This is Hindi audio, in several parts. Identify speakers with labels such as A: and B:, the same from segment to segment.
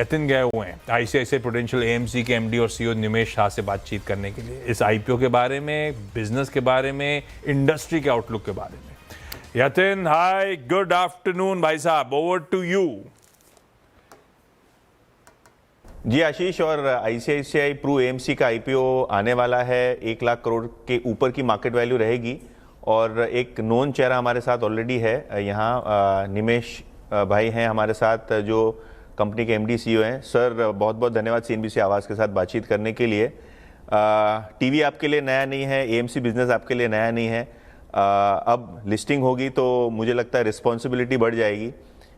A: नितिन गए हुए हैं आईसीआईसीआई प्रूडेंशियल एएमसी के एमडी और सीईओ निमेश शाह से बातचीत करने के लिए इस आईपीओ के बारे में, बिजनेस के बारे में, इंडस्ट्री के आउटलुक के बारे में। यतिन, हाय, गुड आफ्टरनून भाई साहब, ओवर टू यू।
B: जी आशीष, और आईसीआईसीआई प्रू एएमसी का आईपीओ आने वाला है। 1 लाख करोड़ के ऊपर की मार्केट वैल्यू रहेगी और एक नोन चेहरा हमारे साथ ऑलरेडी है। यहाँ निमेश भाई हैं हमारे साथ, जो कंपनी के एमडी सीईओ हैं। सर, बहुत बहुत धन्यवाद सीएनबीसी आवाज़ के साथ बातचीत करने के लिए। टीवी आपके लिए नया नहीं है, एएमसी बिजनेस आपके लिए नया नहीं है। अब लिस्टिंग होगी तो मुझे लगता है रिस्पॉन्सिबिलिटी बढ़ जाएगी।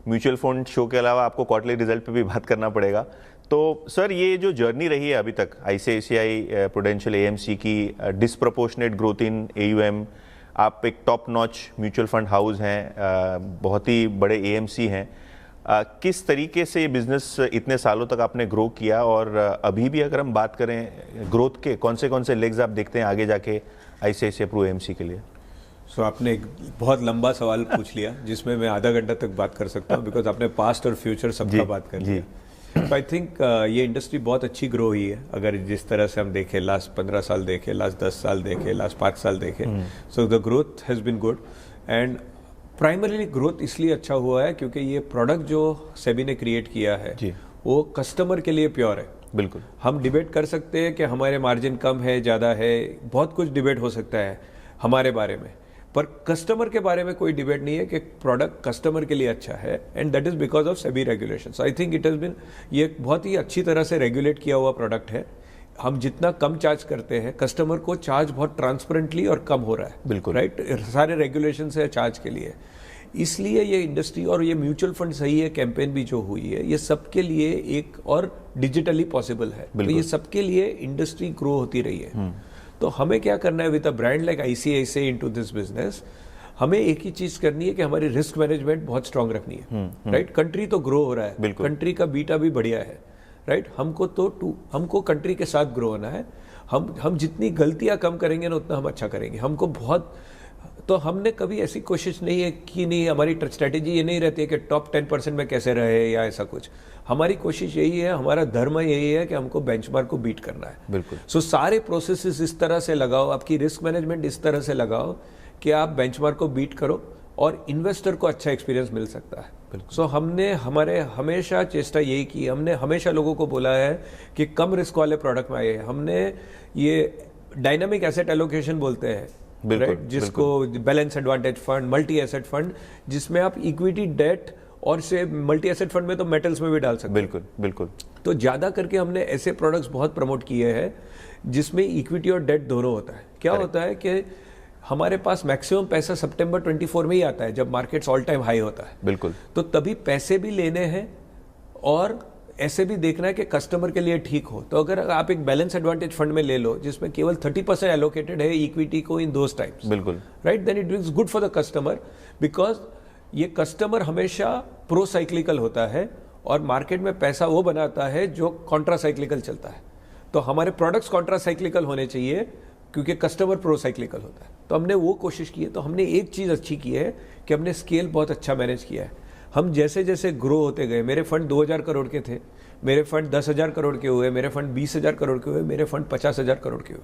B: म्यूचुअल फंड शो के अलावा आपको क्वार्टरली रिजल्ट पे भी बात करना पड़ेगा। तो सर, ये जो जर्नी रही है अभी तक आईसीआईसीआई प्रूडेंशियल एएमसी की, डिसप्रपोर्शनेट ग्रोथ इन एयूएम, आप एक top notch mutual fund house हैं, बहुत ही बड़े एएमसी हैं। किस तरीके से ये बिजनेस इतने सालों तक आपने ग्रो किया, और अभी भी अगर हम बात करें ग्रोथ के कौन से लेग्स आप देखते हैं आगे जाके आईसीआईसीआई प्रू एएमसी के लिए?
C: सो आपने एक बहुत लंबा सवाल पूछ लिया जिसमें मैं आधा घंटा तक बात कर सकता हूँ, बिकॉज आपने पास्ट और फ्यूचर सबका बात कर लिया। तो आई थिंक ये इंडस्ट्री बहुत अच्छी ग्रो हुई है। अगर जिस तरह से हम देखें, लास्ट 15 साल देखें, लास्ट 10 साल देखें, लास्ट 5 साल देखें, so the growth has been good. And primarily growth इसलिए अच्छा हुआ है क्योंकि ये प्रोडक्ट जो सेबी ने क्रिएट किया है वो कस्टमर के लिए प्योर है।
B: बिल्कुल,
C: हम डिबेट कर सकते हैं कि हमारे मार्जिन कम है, ज़्यादा है, बहुत कुछ डिबेट हो सकता है हमारे बारे में, पर कस्टमर के बारे में कोई डिबेट नहीं है कि प्रोडक्ट कस्टमर के लिए अच्छा है। And that is because of SEBI regulations. I think it has been, ये बहुत ही अच्छी तरह से रेगुलेट किया हुआ प्रोडक्ट है। हम जितना कम चार्ज करते हैं, कस्टमर को चार्ज बहुत ट्रांसपेरेंटली और कम हो रहा है।
B: बिल्कुल,
C: राइट, सारे रेगुलेशन है चार्ज के लिए। इसलिए ये इंडस्ट्री और ये म्यूचुअल फंड सही है, कैंपेन भी जो हुई है, ये सबके लिए एक और डिजिटली पॉसिबल है। तो ये सबके लिए इंडस्ट्री ग्रो होती रही है। तो हमें क्या करना है with a brand like ICICI into this business? हमें एक ही चीज करनी है कि हमारी रिस्क मैनेजमेंट बहुत स्ट्रांग रखनी है। राइट, कंट्री तो ग्रो हो रहा है, कंट्री का बीटा भी बढ़िया है। राइट, हमको कंट्री के साथ ग्रो होना है। हम जितनी गलतियां कम करेंगे ना, उतना हम अच्छा करेंगे। हमको बहुत, तो हमने कभी ऐसी कोशिश नहीं है कि नहीं, हमारी स्ट्रेटेजी ये नहीं रहती है कि टॉप 10% में कैसे रहे या ऐसा कुछ। हमारी कोशिश यही है, हमारा धर्म यही है कि हमको बेंचमार्क को बीट करना है।
B: बिल्कुल।
C: सो सारे प्रोसेसेस इस तरह से लगाओ, आपकी रिस्क मैनेजमेंट इस तरह से लगाओ कि आप बेंचमार्क को बीट करो और इन्वेस्टर को अच्छा एक्सपीरियंस मिल सकता है। सो हमने हमेशा चेष्टा यही की, हमने हमेशा लोगों को बोला है कि कम रिस्क वाले प्रोडक्ट में आइए। हमने ये डायनामिक एसेट एलोकेशन बोलते हैं, राइट, जिसको balance advantage fund, multi asset fund, जिसमें आप इक्विटी, डेट और से मल्टी एसेट फंड में तो मेटल्स में भी डाल सकते हैं।
B: बिल्कुल बिल्कुल।
C: तो ज्यादा करके हमने ऐसे प्रोडक्ट्स बहुत प्रमोट किए हैं जिसमें इक्विटी और डेट दोनों होता है। क्या होता है कि हमारे पास मैक्सिमम पैसा सितंबर 24 में ही आता है, जब मार्केट्स ऑल टाइम हाई होता है।
B: बिल्कुल।
C: तो तभी पैसे भी लेने हैं और ऐसे भी देखना है कि कस्टमर के लिए ठीक हो। तो अगर आप एक बैलेंस एडवांटेज फंड में ले लो जिसमें केवल 30% एलोकेटेड है इक्विटी को इन दोस टाइम्स,
B: बिल्कुल,
C: right, then it is good for the customer, because ये कस्टमर हमेशा प्रो साइक्लिकल होता है और मार्केट में पैसा वो बनाता है जो कॉन्ट्रा साइक्लिकल चलता है। तो हमारे प्रोडक्ट्स कॉन्ट्रा साइक्लिकल होने चाहिए क्योंकि कस्टमर प्रो साइक्लिकल होता है। तो हमने वो कोशिश की है। तो हमने एक चीज़ अच्छी की है कि हमने स्केल बहुत अच्छा मैनेज किया है। हम जैसे जैसे ग्रो होते गए, मेरे फंड 2000 करोड़ के थे, मेरे फंड 10,000 करोड़ के हुए, मेरे फंड 20,000 करोड़ के हुए, मेरे फंड 50,000 करोड़ के हुए।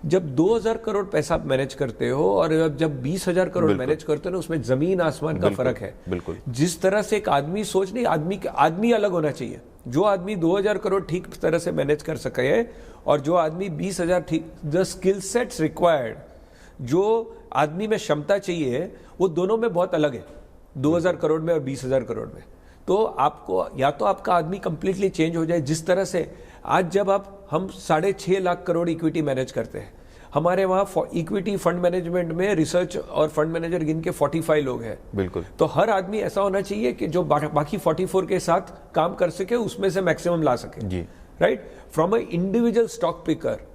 C: जब 2000 करोड़ पैसा आप मैनेज करते हो और जब 20,000 करोड़ मैनेज करते हो ना, उसमें जमीन आसमान का फर्क है।
B: बिल्कुल।
C: जिस तरह से एक आदमी सोच नहीं, आदमी अलग होना चाहिए। जो आदमी 2000 करोड़ ठीक तरह से मैनेज कर सके है और जो आदमी 20,000 ठीक, द स्किल सेट्स रिक्वायर्ड, जो आदमी में क्षमता चाहिए, वो दोनों में बहुत अलग है, 2000 करोड़ में और 20,000 करोड़ में। तो आपको या तो आपका आदमी कंप्लीटली चेंज हो जाए। जिस तरह से आज जब हम 6.5 लाख करोड़ इक्विटी मैनेज करते हैं, हमारे वहाँ इक्विटी फंड मैनेजमेंट में रिसर्च और फंड मैनेजर गिन के 45 लोग हैं।
B: बिल्कुल।
C: तो हर आदमी ऐसा होना चाहिए कि जो बाकी 44 के साथ काम कर सके, उसमें से मैक्सिमम ला सके।
B: जी,
C: right, from a individual stock picker.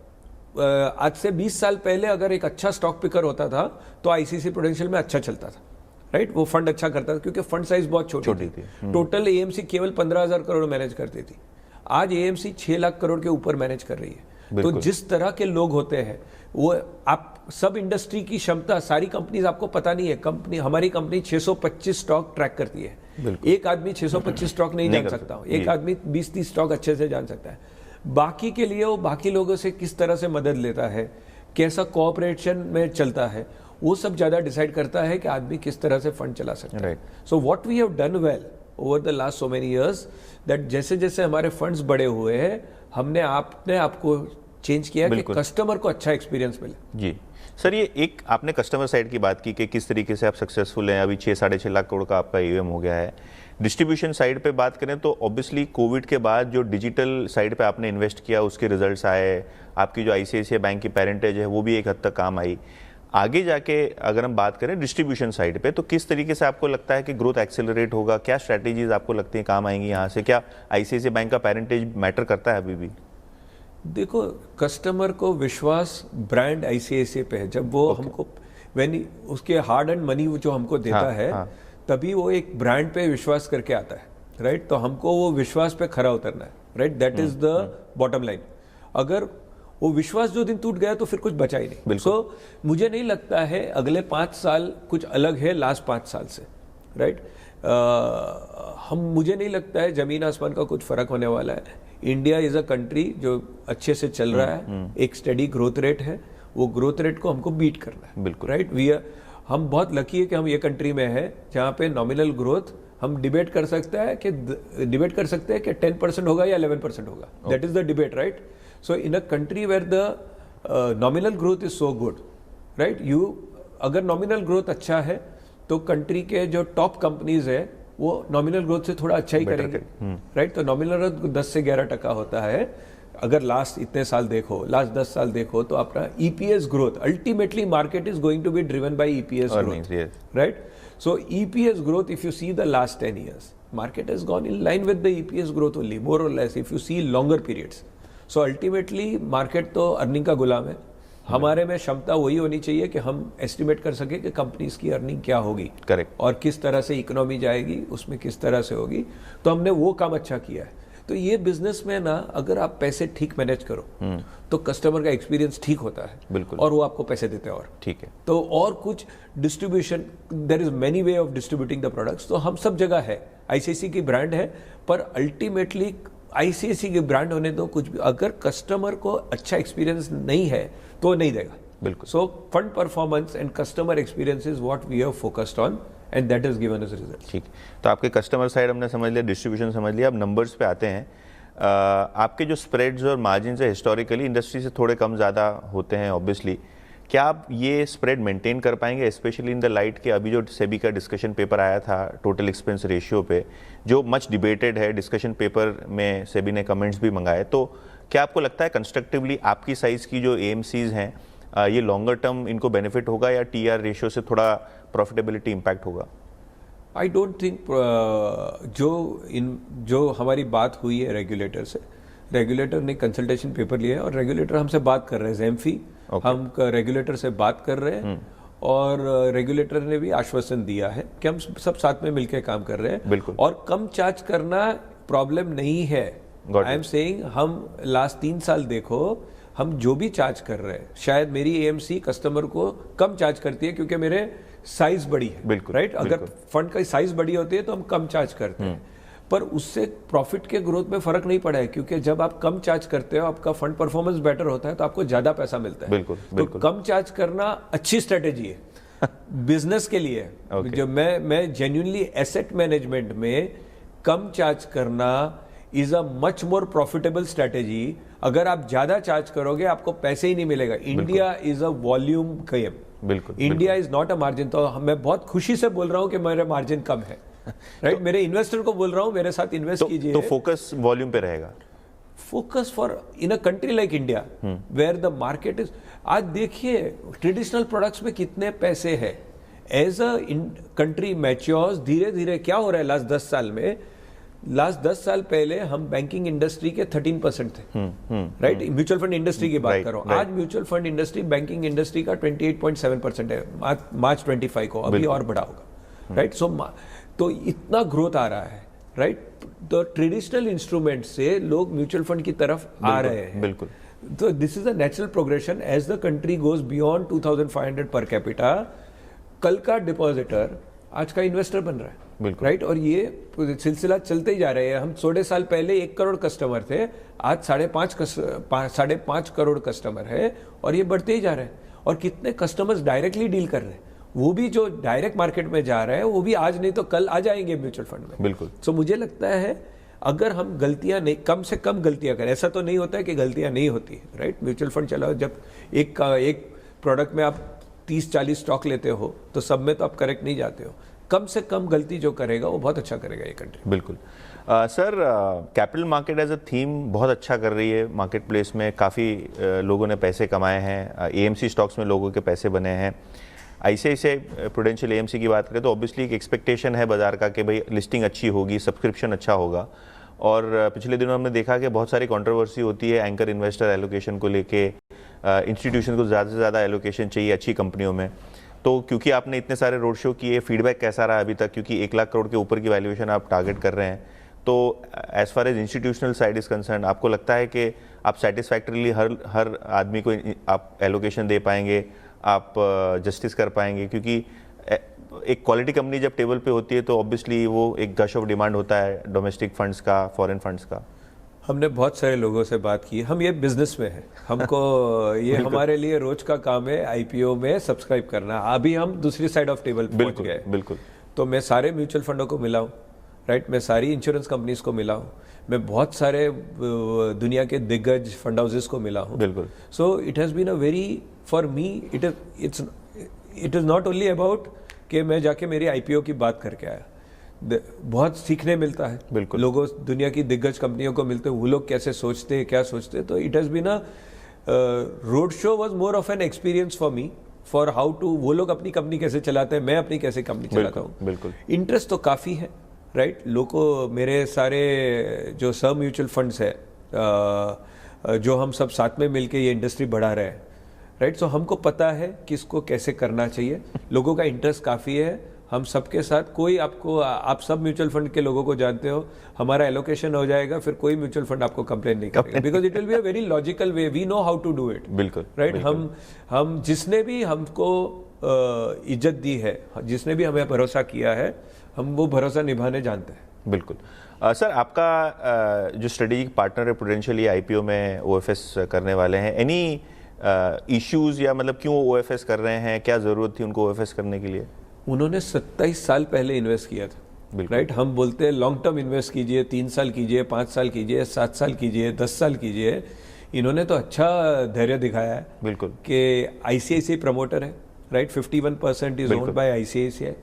C: आज से 20 साल पहले अगर एक अच्छा स्टॉक पिकर होता था तो आईसीआईसीआई प्रूडेंशियल में अच्छा चलता था। राइट, वो फंड अच्छा करता था क्योंकि फंड साइज बहुत छोटी थी। टोटल एएमसी केवल 15,000 करोड़ मैनेज करती थी। आज एएमसी 6 लाख करोड़ के ऊपर मैनेज कर रही है। तो जिस तरह के लोग होते हैं वो आप सब इंडस्ट्री की क्षमता, सारी कंपनीज आपको पता नहीं है। कंपनी, हमारी कंपनी 625 स्टॉक ट्रैक करती है। एक आदमी 625 स्टॉक नहीं जान सकता, एक आदमी 20-30 स्टॉक अच्छे से जान सकता है। बाकी के लिए वो बाकी लोगों से किस तरह से मदद लेता है, कैसा कोऑपरेशन में चलता है, वो सब ज्यादा डिसाइड करता है कि आदमी किस तरह से फंड चला सकता है। So what we have done well over the last so many years that जैसे जैसे हमारे फंड्स बड़े हुए हैं, हमने आपको चेंज किया कि कस्टमर को अच्छा एक्सपीरियंस मिले।
B: जी सर, ये एक आपने कस्टमर साइड की बात की कि किस तरीके से आप सक्सेसफुल हैं। अभी 6-6.5 लाख करोड़ का आपका AUM हो गया है। डिस्ट्रीब्यूशन साइड पे बात करें तो ऑब्वियसली कोविड के बाद जो डिजिटल साइड पे आपने इन्वेस्ट किया उसके रिजल्ट्स आए, आपकी जो ICICI बैंक की पेरेंटेज है वो भी एक हद तक काम आई। आगे जाके अगर हम बात करें डिस्ट्रीब्यूशन साइड पे तो किस तरीके से आपको लगता है कि ग्रोथ एक्सेलरेट होगा, क्या स्ट्रैटेजीज आपको लगती हैं काम आएंगी यहाँ से? क्या ICICI बैंक का पेरेंटेज मैटर करता है अभी भी?
C: देखो, कस्टमर को विश्वास ब्रांड ICICI पे है। जब वो हमको उसके हार्ड एंड मनी जो हमको देता है तभी वो एक ब्रांड पे विश्वास करके आता है, राइट? तो हमको वो विश्वास पे खरा उतरना है, right? That is the bottom line. अगर वो विश्वास जो दिन टूट गया तो फिर कुछ बचा ही नहीं। सो मुझे नहीं लगता है अगले 5 साल कुछ अलग है लास्ट 5 साल से, राइट? मुझे नहीं लगता है जमीन आसमान का कुछ फर्क होने वाला है। इंडिया इज अ कंट्री जो अच्छे से चल रहा है, एक स्टेडी ग्रोथ रेट है, वो ग्रोथ रेट को हमको बीट करना है,
B: बिल्कुल,
C: राइट? हम बहुत लकी है कि हम ये कंट्री में है जहाँ पे नॉमिनल ग्रोथ हम डिबेट कर सकते हैं कि 10% होगा या 11% होगा। That is the debate, right? So in a country where the nominal growth is so good, right? अगर नॉमिनल ग्रोथ अच्छा है तो कंट्री के जो टॉप कंपनीज है वो नॉमिनल ग्रोथ से थोड़ा अच्छा ही करेंगे, राइट? तो नॉमिनल ग्रोथ 10 से 11% होता है। अगर लास्ट इतने साल देखो, लास्ट 10 साल देखो तो अपना EPS growth, ultimately market is going to be driven by EPS growth, right? So EPS growth, if you see the last 10 years, market has gone in line with the EPS growth only, more or less, if you see longer periods. So ultimately market तो अर्निंग का गुलाम है। हमारे में क्षमता वही होनी चाहिए कि हम एस्टिमेट कर सके कि कंपनीज की अर्निंग क्या होगी,
B: करेक्ट,
C: और किस तरह से इकोनॉमी जाएगी, उसमें किस तरह से होगी। तो हमने वो काम अच्छा किया है। तो ये बिजनेस में ना, अगर आप पैसे ठीक मैनेज करो तो कस्टमर का एक्सपीरियंस ठीक होता है,
B: बिल्कुल,
C: और वो आपको पैसे देते हैं। और
B: ठीक है,
C: तो और कुछ distribution, there is many way of distributing the products. तो हम सब जगह है, ICICI की ब्रांड है, पर अल्टीमेटली ICICI की ब्रांड होने दो कुछ भी, अगर कस्टमर को अच्छा एक्सपीरियंस नहीं है तो नहीं देगा,
B: बिल्कुल।
C: So fund performance and customer experience is what we have focused on and that is given us result.
B: ठीक, तो आपके कस्टमर साइड हमने समझ लिया, डिस्ट्रीब्यूशन समझ लिया, अब नंबर्स पे आते हैं। आपके जो स्प्रेड्स और मार्जिन है हिस्टोरिकली इंडस्ट्री से थोड़े कम ज़्यादा होते हैं ऑब्वियसली, क्या आप ये स्प्रेड मेंटेन कर पाएंगे, स्पेशली इन द लाइट के अभी जो सेबी का डिस्कशन पेपर आया था टोटल एक्सपेंस रेशियो पे, जो मच डिबेटेड है, डिस्कशन पेपर में सेबी ने कमेंट्स भी मंगाए, तो क्या आपको लगता है कंस्ट्रक्टिवली आपकी साइज़ की जो AMCs हैं ये लॉन्गर टर्म इनको बेनिफिट होगा या TR रेशियो से थोड़ा प्रॉफिटेबिलिटी इम्पैक्ट होगा?
C: आई डोंट थिंक जो हमारी बात हुई है रेगुलेटर से, रेगुलेटर ने कंसल्टेशन पेपर लिया है और रेगुलेटर हमसे बात कर रहे हैं, ज़ैम्फी हम रेगुलेटर से बात कर रहे हैं, और रेगुलेटर ने भी आश्वासन दिया है कि हम सब साथ में मिलकर काम कर रहे हैं,
B: बिल्कुल,
C: और कम चार्ज करना प्रॉब्लम नहीं है। आई एम सेइंग, हम लास्ट 3 साल देखो, हम जो भी चार्ज कर रहे हैं, शायद मेरी AMC कस्टमर को कम चार्ज करती है क्योंकि मेरे साइज बड़ी है,
B: बिल्कुल,
C: राइट? अगर फंड का साइज बड़ी होती है तो हम कम चार्ज करते हैं, पर उससे प्रॉफिट के ग्रोथ में फर्क नहीं पड़ा है, क्योंकि जब आप कम चार्ज करते हो, आपका फंड परफॉर्मेंस बेटर होता है तो आपको ज्यादा पैसा मिलता है।
B: बिल्कुल, बिल्कुल।
C: तो कम चार्ज करना अच्छी स्ट्रेटेजी है बिजनेस के लिए। जो मैं जेन्युइनली एसेट मैनेजमेंट में कम चार्ज करना is a much more profitable strategy. अगर आप ज्यादा चार्ज करोगे आपको पैसे ही नहीं मिलेगा। India is a volume game,
B: बिल्कुल,
C: India is not a margin. तो मैं बहुत खुशी से बोल रहा हूं कि मेरा मार्जिन कम है, राइट? मेरे इन्वेस्टर को बोल रहा हूं मेरे साथ इन्वेस्ट कीजिए।
B: तो फोकस वॉल्यूम पे रहेगा,
C: focus for in a country like India where the market is. आज देखिए ट्रेडिशनल प्रोडक्ट्स में कितने पैसे है। एज अ कंट्री मैच्योर्स, धीरे धीरे क्या हो रहा है लास्ट 10 साल में, लास्ट 10 साल पहले हम बैंकिंग इंडस्ट्री के 13% थे, राइट? म्यूचुअल फंड इंडस्ट्री की बात करो, आज mutual fund industry banking industry का 28.7% है मार्च 25 को, अभी और बढ़ा होगा, राइट? सो तो इतना ग्रोथ आ रहा है, राइट? तो ट्रेडिशनल इंस्ट्रूमेंट से लोग म्यूचुअल फंड की तरफ आ रहे हैं,
B: बिल्कुल।
C: तो this is a natural progression as the country goes beyond 2500 per capita, कल का डिपॉजिटर आज का इन्वेस्टर बन रहा है,
B: बिल्कुल
C: राइट। और ये सिलसिला चलते ही जा रहे हैं। हम 16 साल पहले 1 करोड़ कस्टमर थे, आज 5.5 करोड़ कस्टमर है, और ये बढ़ते ही जा रहे हैं। और कितने कस्टमर्स डायरेक्टली डील कर रहे हैं, वो भी जो डायरेक्ट मार्केट में जा रहे हैं, वो भी आज नहीं तो कल आ जाएंगे म्यूचुअल फंड में।
B: बिल्कुल।
C: सो मुझे लगता है अगर हम गलतियां नहीं, कम से कम गलतियां करें, ऐसा तो नहीं होता है कि गलतियां नहीं होती, राइट। म्यूचुअल फंड चलाओ, जब एक प्रोडक्ट में आप 30-40 स्टॉक लेते हो तो सब में तो आप करेक्ट नहीं जाते हो। कम से कम गलती जो करेगा वो बहुत अच्छा करेगा ये कंट्री।
B: बिल्कुल। Sir, capital market as a theme बहुत अच्छा कर रही है मार्केट प्लेस में, काफ़ी लोगों ने पैसे कमाए हैं, एएमसी स्टॉक्स में लोगों के पैसे बने हैं। आईसीआईसीआई प्रूडेंशियल एएमसी की बात करें तो ऑब्वियसली एक एक्सपेक्टेशन है बाजार का कि भाई लिस्टिंग अच्छी होगी, सब्सक्रिप्शन अच्छा होगा। और पिछले दिनों हमने देखा कि बहुत सारी कंट्रोवर्सी होती है एंकर इन्वेस्टर एलोकेशन को लेके, इंस्टीट्यूशन को ज़्यादा से ज़्यादा एलोकेशन चाहिए अच्छी कंपनियों में। तो क्योंकि आपने इतने सारे रोड शो किए, फीडबैक कैसा रहा अभी तक, क्योंकि 1 लाख करोड़ के ऊपर की वैल्यूएशन आप टारगेट कर रहे हैं, तो as far as institutional side is concern, आपको लगता है कि आप सेटिस्फैक्टरीली हर आदमी को आप एलोकेशन दे पाएंगे, आप जस्टिस कर पाएंगे? क्योंकि एक क्वालिटी कंपनी जब टेबल पे होती है तो ऑब्वियसली वो एक गश ऑफ डिमांड होता है डोमेस्टिक फंड्स का, फॉरेन फंड्स का।
C: हमने बहुत सारे लोगों से बात की, हम ये बिजनेस में हैं, हमको ये हमारे लिए रोज का काम है आईपीओ में सब्सक्राइब करना। अभी हम दूसरी साइड ऑफ टेबल पहुंच गए।
B: बिल्कुल।
C: तो मैं सारे म्यूचुअल फंडों को मिला हूँ, राइट। मैं सारी इंश्योरेंस कंपनीज को मिला हूँ, मैं बहुत सारे दुनिया के दिग्गज फंड हाउसेस को मिला हूँ।
B: बिल्कुल।
C: So it has been a very, for me it is not only about कि मैं जाके मेरी आईपीओ की बात करके आया। बहुत सीखने मिलता है।
B: बिल्कुल।
C: लोगों, दुनिया की दिग्गज कंपनियों को मिलते हैं, वो लोग कैसे सोचते हैं, क्या सोचते हैं। तो it has been a road show was more of an experience for me, for how to, वो लोग अपनी कंपनी कैसे चलाते हैं, मैं अपनी कैसे कंपनी चलाता हूँ।
B: बिल्कुल।
C: इंटरेस्ट तो काफ़ी है, राइट। लोगों, मेरे सारे जो सब म्यूचुअल फंड्स है, जो हम सब साथ में मिलके ये इंडस्ट्री बढ़ा रहे हैं, राइट। सो हमको पता है किसको कैसे करना चाहिए, लोगों का इंटरेस्ट काफ़ी है। हम सबके साथ, कोई आपको, आप सब म्यूचुअल फंड के लोगों को जानते हो, हमारा एलोकेशन हो जाएगा, फिर कोई म्यूचुअल फंड आपको कंप्लेन नहीं करेगा, because it will be a very logical way, we know how to do it.
B: बिल्कुल,
C: राइट। हम जिसने भी हमको इज्जत दी है, जिसने भी हमें भरोसा किया है, हम वो भरोसा निभाने जानते हैं।
B: बिल्कुल। सर, आपका जो स्ट्रेटेजिक पार्टनर है प्रूडेंशियल, ये आईपीओ में ओएफएस करने वाले हैं, एनी इश्यूज, या मतलब क्यों ओएफएस कर रहे हैं, क्या ज़रूरत थी उनको ओएफएस करने के लिए?
C: उन्होंने 27 साल पहले इन्वेस्ट किया था, राइट। हम बोलते हैं लॉन्ग टर्म इन्वेस्ट कीजिए, 3 साल कीजिए, 5 साल कीजिए, 7 साल कीजिए, 10 साल कीजिए। इन्होंने तो अच्छा धैर्य दिखाया है।
B: बिल्कुल।
C: कि आईसीआईसीआई प्रमोटर है, right. 51% is owned by ICICI.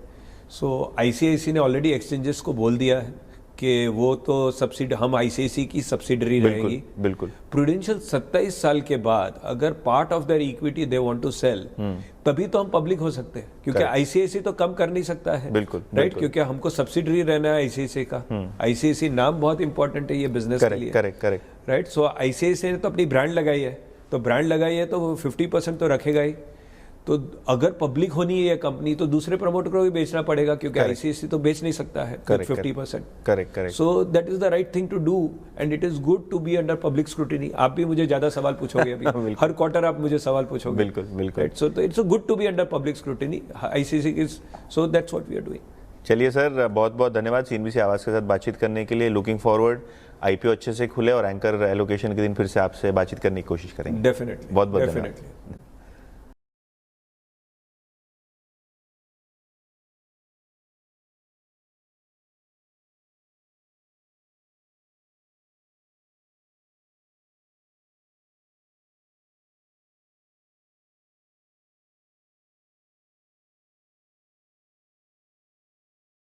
C: So ICICI ने ऑलरेडी एक्सचेंजेस को बोल दिया है कि वो तो सब्सिडी, हम आईसीआईसीआई की सब्सिडरी रहेगी।
B: बिल्कुल।
C: प्रूडेंशियल 27 साल के बाद अगर part of their equity they want to sell, तभी तो हम पब्लिक हो सकते हैं, क्योंकि आईसीआईसीआई तो कम कर नहीं सकता है।
B: बिल्कुल,
C: राइट। क्योंकि हमको सब्सिडरी रहना है आईसीआईसीआई का। आईसीआईसीआई नाम बहुत इंपॉर्टेंट है ये बिजनेस के लिए।
B: करेक्ट।
C: राइट। सो आईसीआईसीआई ने तो अपनी ब्रांड लगाई है, तो ब्रांड लगाई है तो वो 50% तो रखेगा ही। तो अगर पब्लिक होनी है ये कंपनी, तो दूसरे प्रमोटर को भी बेचना पड़ेगा, क्योंकि आईसीआईसीआई तो बेच नहीं सकता है 50%।
B: Correct.
C: So that is the right thing to do, and it is good to be under public scrutiny. आप भी मुझे ज्यादा सवाल पूछोगे अभी, हर क्वार्टर आप मुझे सवाल पूछोगे।
B: बिल्कुल।
C: So it's good to be under public scrutiny. ICICI is, so that's what we are doing.
B: चलिए सर, बहुत बहुत धन्यवाद सीएनबीसी आवाज़ के साथ बातचीत करने के लिए। लुकिंग फॉरवर्ड आईपीओ अच्छे से खुले और एंकर एलोकेशन के दिन फिर से आपसे बातचीत करने की कोशिश करेंगे।
C: डेफिनेटली।
B: बहुत बहुत धन्यवाद।